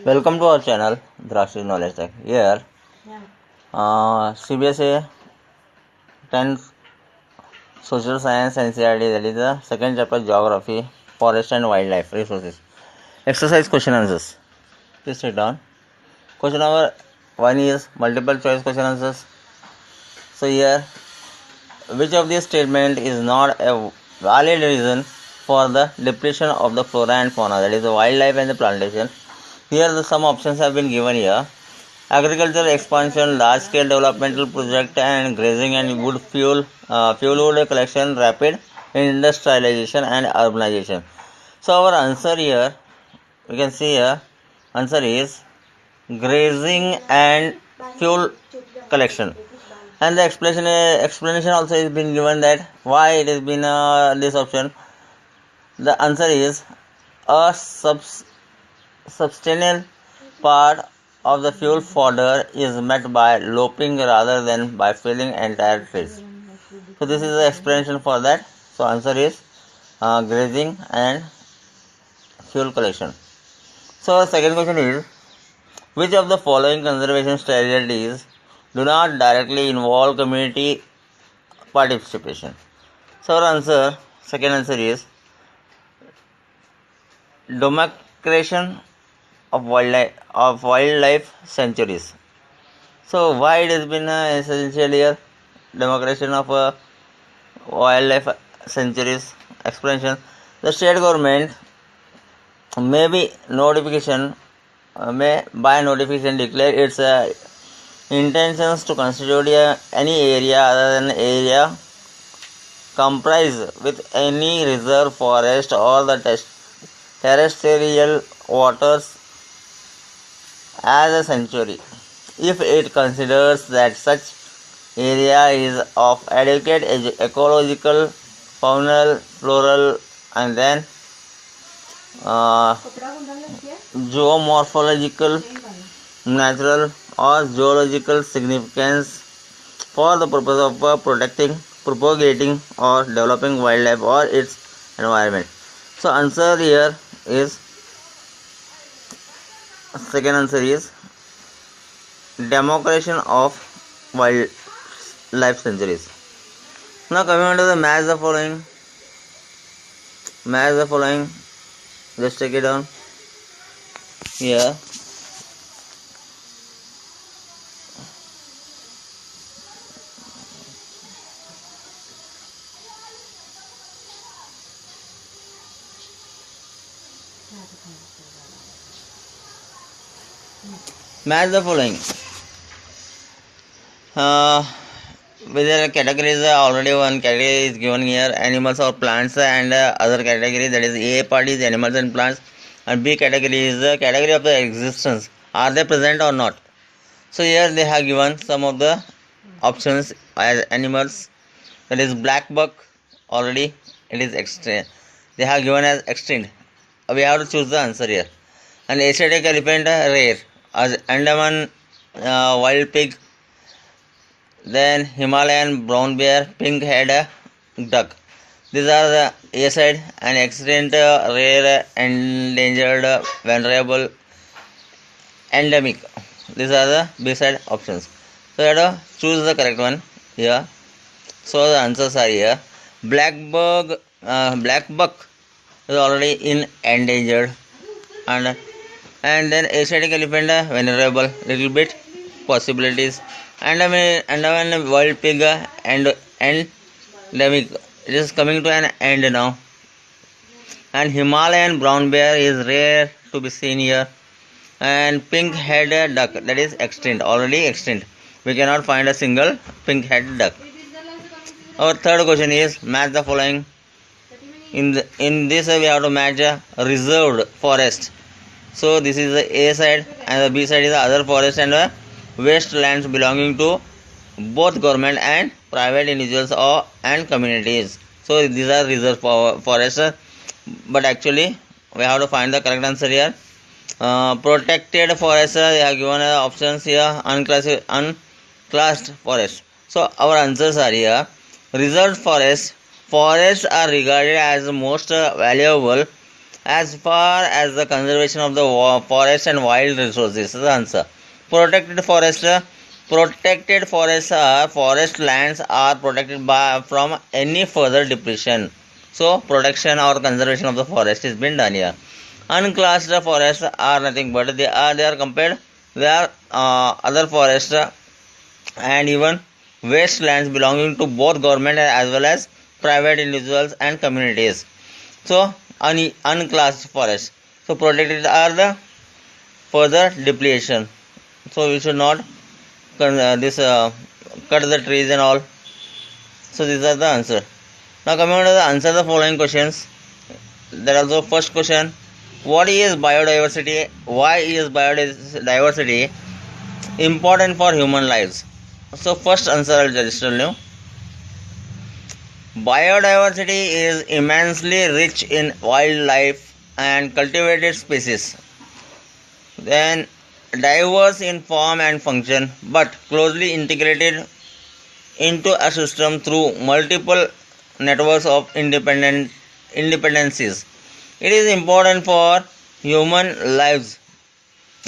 Welcome to our channel, Drashti Knowledge Tech. Here, CBSE 10th Social Science NCERT, that is the second chapter, Geography, Forest and Wildlife Resources. Exercise question answers. Please sit down. Question number 1 is multiple choice question answers. So here, which of these statement is not a valid reason for the depletion of the flora and fauna, that is the wildlife and the plantation? Here some options have been given here. Agricultural expansion, large scale developmental project and grazing and wood fuel wood collection, rapid industrialization and urbanization. So our answer here, we can see here, answer is grazing and fuel collection. And the explanation also has been given that why it has been this option. The answer is a substantial part of the fuel fodder is met by lopping rather than by filling entire trees. So this is the explanation for that. So answer is grazing and fuel collection. So second question is, which of the following conservation strategies do not directly involve community participation? So our answer, second answer is demarcation of wildlife sanctuaries. So why it has been essential here? Demarcation of wildlife sanctuaries. Explanation: the state government may by notification declare its intentions to constitute any area other than area comprised with any reserve forest or the terrestrial waters as a sanctuary if it considers that such area is of adequate ecological, faunal, floral and then geomorphological, natural or geological significance for the purpose of protecting, propagating or developing wildlife or its environment. So answer here is, second answer is demarcation of wildlife sanctuaries. Now coming on to the match the following. Just take it down here. Match the following. Whether categories already one category is given here, animals or plants, and other category, that is A part is animals and plants and B category is the category of the existence, are they present or not. So here they have given some of the options as animals, that is black buck, already it is extinct, they have given as extinct, we have to choose the answer here. And Asiatic elephant rare, as Andaman wild pig, then Himalayan brown bear, pink head duck. These are the A side, and extinct, rare, endangered, vulnerable, endemic. These are the B side options. So you have to choose the correct one here. So the answers are here. Black buck is already in endangered, and then Asiatic elephant vulnerable, little bit possibilities. Andaman wild pig and endemic, it is coming to an end now. And Himalayan brown bear is rare to be seen here. And pink head duck, that is extinct, already extinct. We cannot find a single pink head duck. Our third question is match the following. In this we have to match a reserved forest. So this is the A side and the B side is the other forest and wastelands belonging to both government and private individuals and communities. So these are reserved forests, but actually we have to find the correct answer here. Protected forest, they have given options here, unclassed forest. So our answers are here: reserved forest Forests are regarded as the most valuable as far as the conservation of the forest and wild resources. This is the answer. Protected forest. Protected forests are forest lands are protected from any further depletion. So protection or conservation of the forest is being done here. Unclassed forests are nothing but they are compared. They are other forests and even wastelands belonging to both government as well as private individuals and communities. So unclassed forests. So protected are the further depletion. So we should not cut the trees and all. So these are the answer. Now coming on to the answer the following questions. There also first question. What is biodiversity? Why is biodiversity important for human lives? So first answer I'll just tell you. Biodiversity is immensely rich in wildlife and cultivated species. Then diverse in form and function, but closely integrated into a system through multiple networks of independencies. It is important for human lives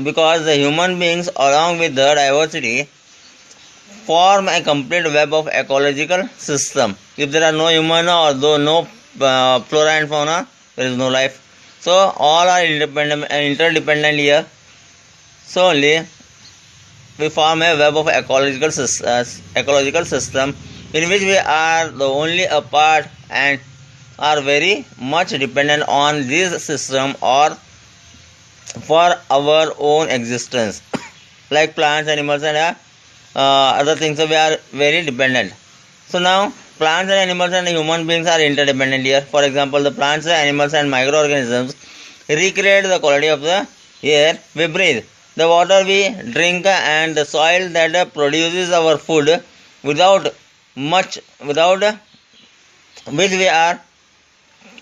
because the human beings along with the diversity form a complete web of ecological system. If there are no human or though no flora and fauna, there is no life. So all are independent and interdependent here. So only we form a web of ecological system in which we are the only a part and are very much dependent on this system or for our own existence. Like plants, animals and other things, so we are very dependent. So now plants and animals and human beings are interdependent here. For example, the plants, animals and microorganisms recreate the quality of the air we breathe, the water we drink and the soil that produces our food, without which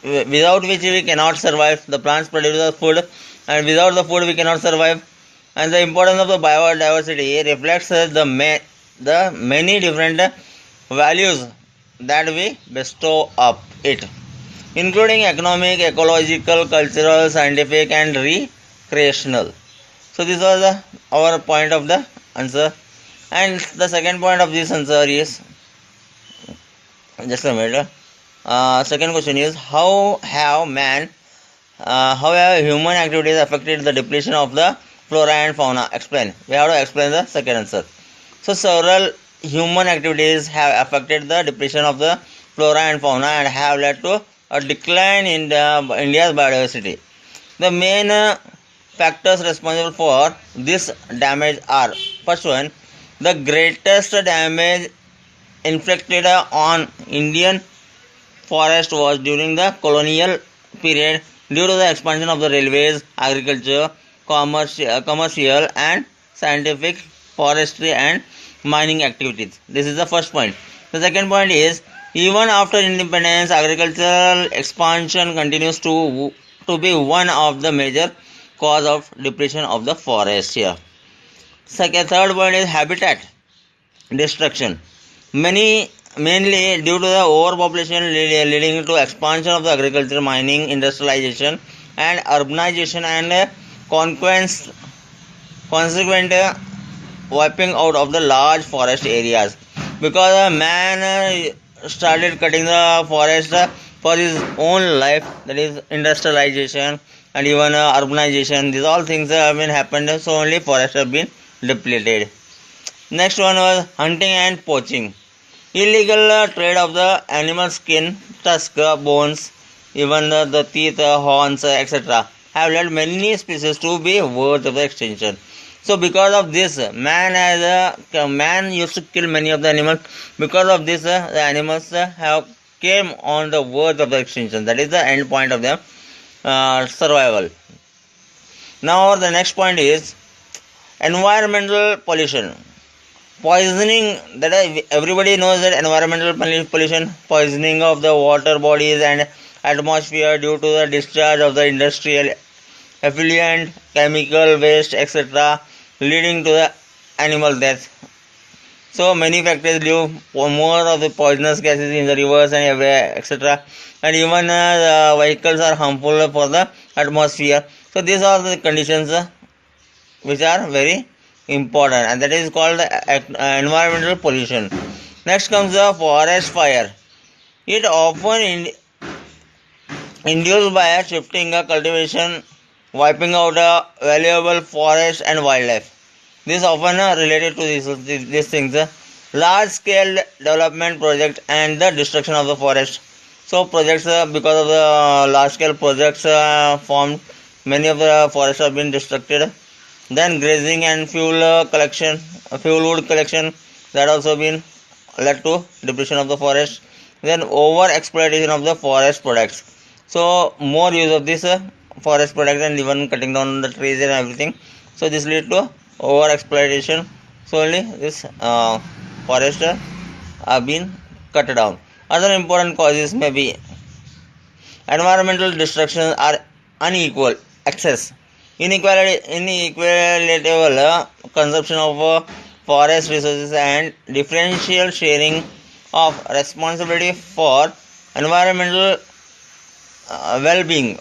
we cannot survive. The plants produce the food and without the food we cannot survive. And the importance of the biodiversity reflects the many different values that we bestow up it, including economic, ecological, cultural, scientific and recreational. So this was our point of the answer. And the second point of this answer is, just a minute. Second question is, how have human activities affected the depletion of the flora and fauna? Explain. We have to explain the second answer. So several human activities have affected the depletion of the flora and fauna and have led to a decline in India's biodiversity. The main factors responsible for this damage are: first one, the greatest damage inflicted on Indian forest was during the colonial period due to the expansion of the railways, agriculture, commercial and scientific, forestry and mining activities. This is the first point. The second point is, even after independence, agricultural expansion continues to be one of the major cause of depletion of the forest here. Third point is habitat destruction. Mainly due to the overpopulation leading to expansion of the agriculture, mining, industrialization and urbanization and consequent wiping out of the large forest areas, because man started cutting the forest for his own life, that is industrialization and even urbanization. These all things have been happened, so only forests have been depleted. Next one was hunting and poaching. Illegal trade of the animal skin, tusk, bones, even the teeth, horns, etc. have led many species to be worth of extinction. So because of this, man used to kill many of the animals. Because of this, the animals have came on the verge of the extinction. That is the end point of their survival. Now the next point is environmental pollution. Poisoning, that everybody knows that environmental pollution, poisoning of the water bodies and atmosphere due to the discharge of the industrial effluent, chemical waste, etc., leading to the animal death. So many factories leave more of the poisonous gases in the rivers and everywhere, etc. And even the vehicles are harmful for the atmosphere. So these are the conditions which are very important, and that is called environmental pollution. Next comes the forest fire. It often induced by a shifting cultivation, wiping out a valuable forest and wildlife. This often related to these things. Large scale development project and the destruction of the forest. So projects, because of the large scale projects formed, many of the forests have been destructed. Then grazing and fuel wood collection, that also been led to depletion of the forest. Then over exploitation of the forest products. So more use of this forest products and even cutting down the trees and everything. So this lead to over exploitation. So only this forest have been cut down. Other important causes may be environmental destruction are unequal access, inequitable consumption of forest resources, and differential sharing of responsibility for environmental well-being.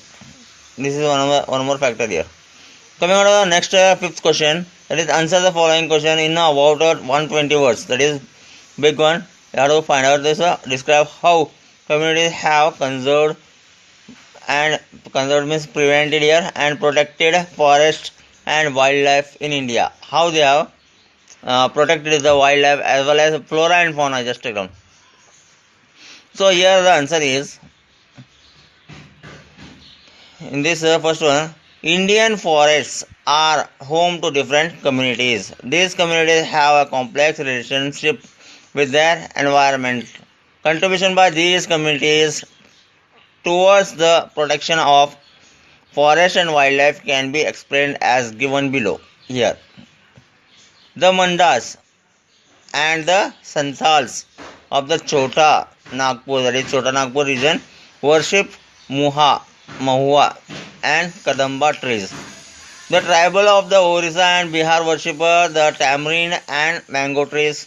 This is one more factor here. Coming on to the next fifth question, that is answer the following question in about 120 words. That is big one. You have to find out this. Describe how communities have conserved means prevented here and protected forest and wildlife in India. How they have protected the wildlife as well as flora and fauna. Just take down. So here the answer is in this first one. Indian forests are home to different communities. These communities have a complex relationship with their environment. Contribution by these communities towards the protection of forest and wildlife can be explained as given below. Here, the Mundas and the Santals of the Chota Nagpur, that is Chota Nagpur region, worship Mahua and Kadamba trees. The tribal of the Orissa and Bihar worship the tamarind and mango trees.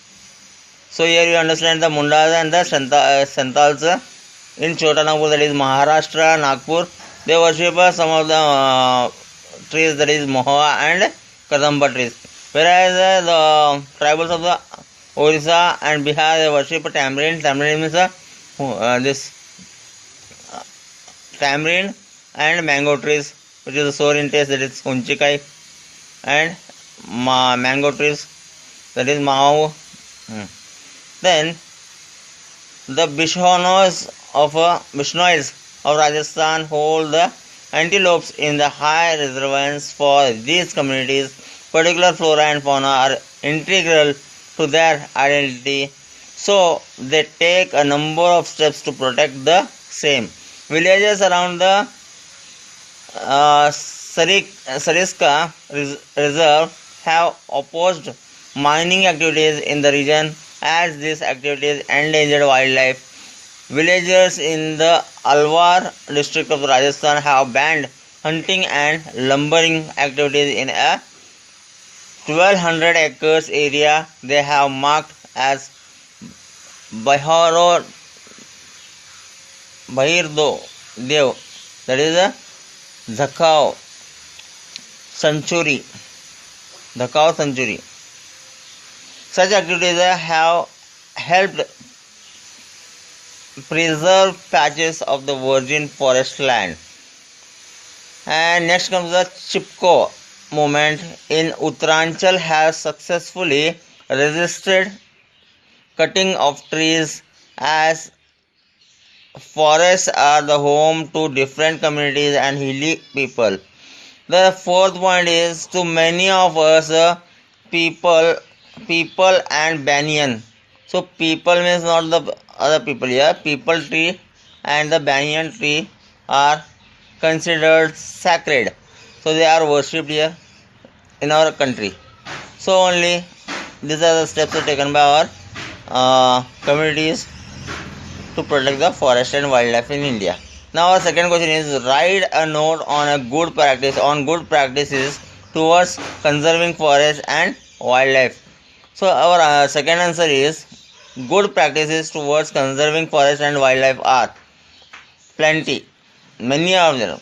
So here you understand the Mundas and the Santals in Chota Nagpur, that is Maharashtra, Nagpur. They worship some of the trees, that is Mahua and Kadamba trees. Whereas the tribals of the Orissa and Bihar, they worship tamarind. Tamarind means this tamarind and mango trees, which is sour in taste, that is hunchikai, and mango trees, that is Mahau. Then the Bishnois of Rajasthan hold the antelopes in the high reservoirs. For these communities, particular flora and fauna are integral to their identity, so they take a number of steps to protect the same. Villages around the Sariska Reserve have opposed mining activities in the region as these activities endangered wildlife. Villagers in the Alwar district of Rajasthan have banned hunting and lumbering activities in a 1200 acres area they have marked as Bahirdo Dev, that is a Dhakao Sanctuary. Such activities have helped preserve patches of the virgin forest land. And next comes the Chipko movement in Uttaranchal has successfully resisted cutting of trees, as forests are the home to different communities and hilly people. The fourth point is, to many of us people and banyan. So people means not the other people here. People tree and the banyan tree are considered sacred. So they are worshipped here in our country. So only these are the steps taken by our communities to protect the forest and wildlife in India. Now our second question is, write a note on good practices towards conserving forest and wildlife. So our second answer is good practices towards conserving forest and wildlife are plenty, many of them.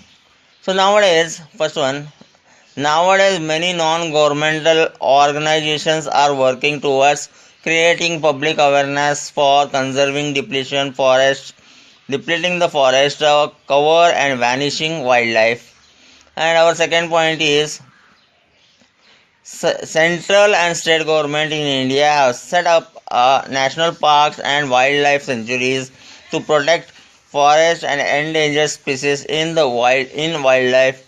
So nowadays, first one, nowadays many non-governmental organizations are working towards creating public awareness for conserving depleting the forest cover and vanishing wildlife. And our second point is central and state government in India have set up national parks and wildlife sanctuaries to protect forest and endangered species in wildlife.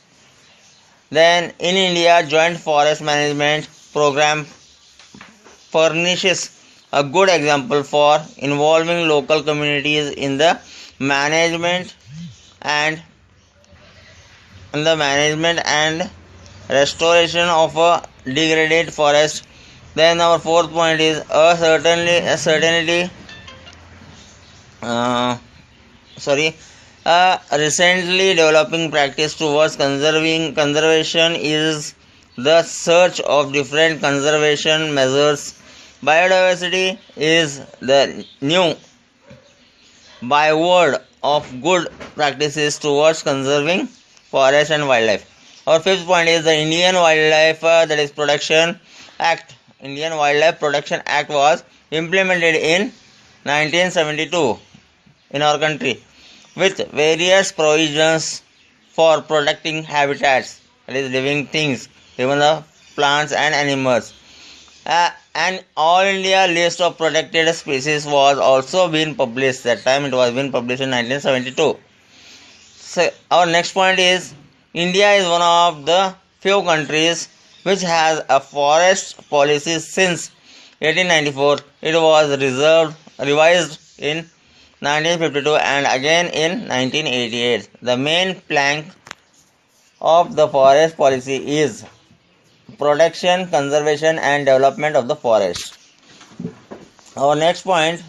Then in India, joint forest management program furnishes a good example for involving local communities in the management and restoration of a degraded forest. Then our fourth point is uh, a recently developing practice towards conservation is the search of different conservation measures. Biodiversity is the new byword of good practices towards conserving forest and wildlife. Our fifth point is the Indian Wildlife Protection Act. Indian Wildlife Protection Act was implemented in 1972 in our country with various provisions for protecting habitats, that is living things, even the plants and animals. An all India list of protected species was also being published. That time it was being published in 1972. So our next point is India is one of the few countries which has a forest policy since 1894. It was revised in 1952 and again in 1988. The main plank of the forest policy is protection, conservation and development of the forest. Our next point,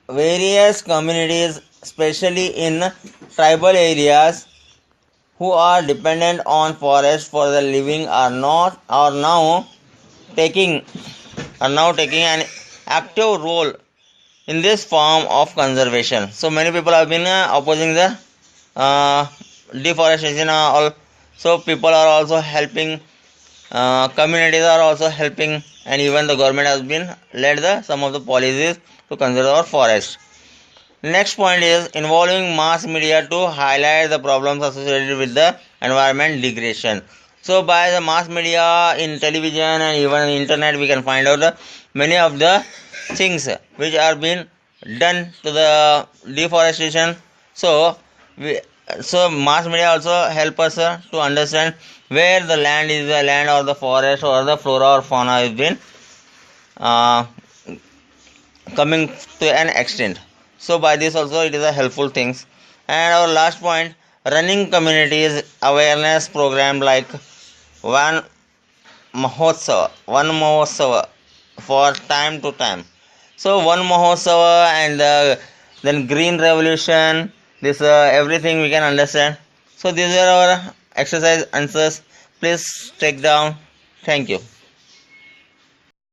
various communities, especially in tribal areas who are dependent on forest for the living are now taking an active role in this form of conservation. So many people have been opposing the deforestation. Also people are also helping, communities are also helping, and even the government has been led some of the policies to conserve our forest. Next point is involving mass media to highlight the problems associated with the environment degradation. So by the mass media in television and even internet, we can find out many of the things which are being done to the deforestation. So mass media also help us to understand where the land is, the land or the forest or the flora or fauna is been coming to an extent. So by this also it is a helpful things. And our last point, running communities awareness program like one Mahotsava for time to time. So one Mahotsava and then Green Revolution, this everything we can understand. So these are our exercise answers. Please take down. Thank you.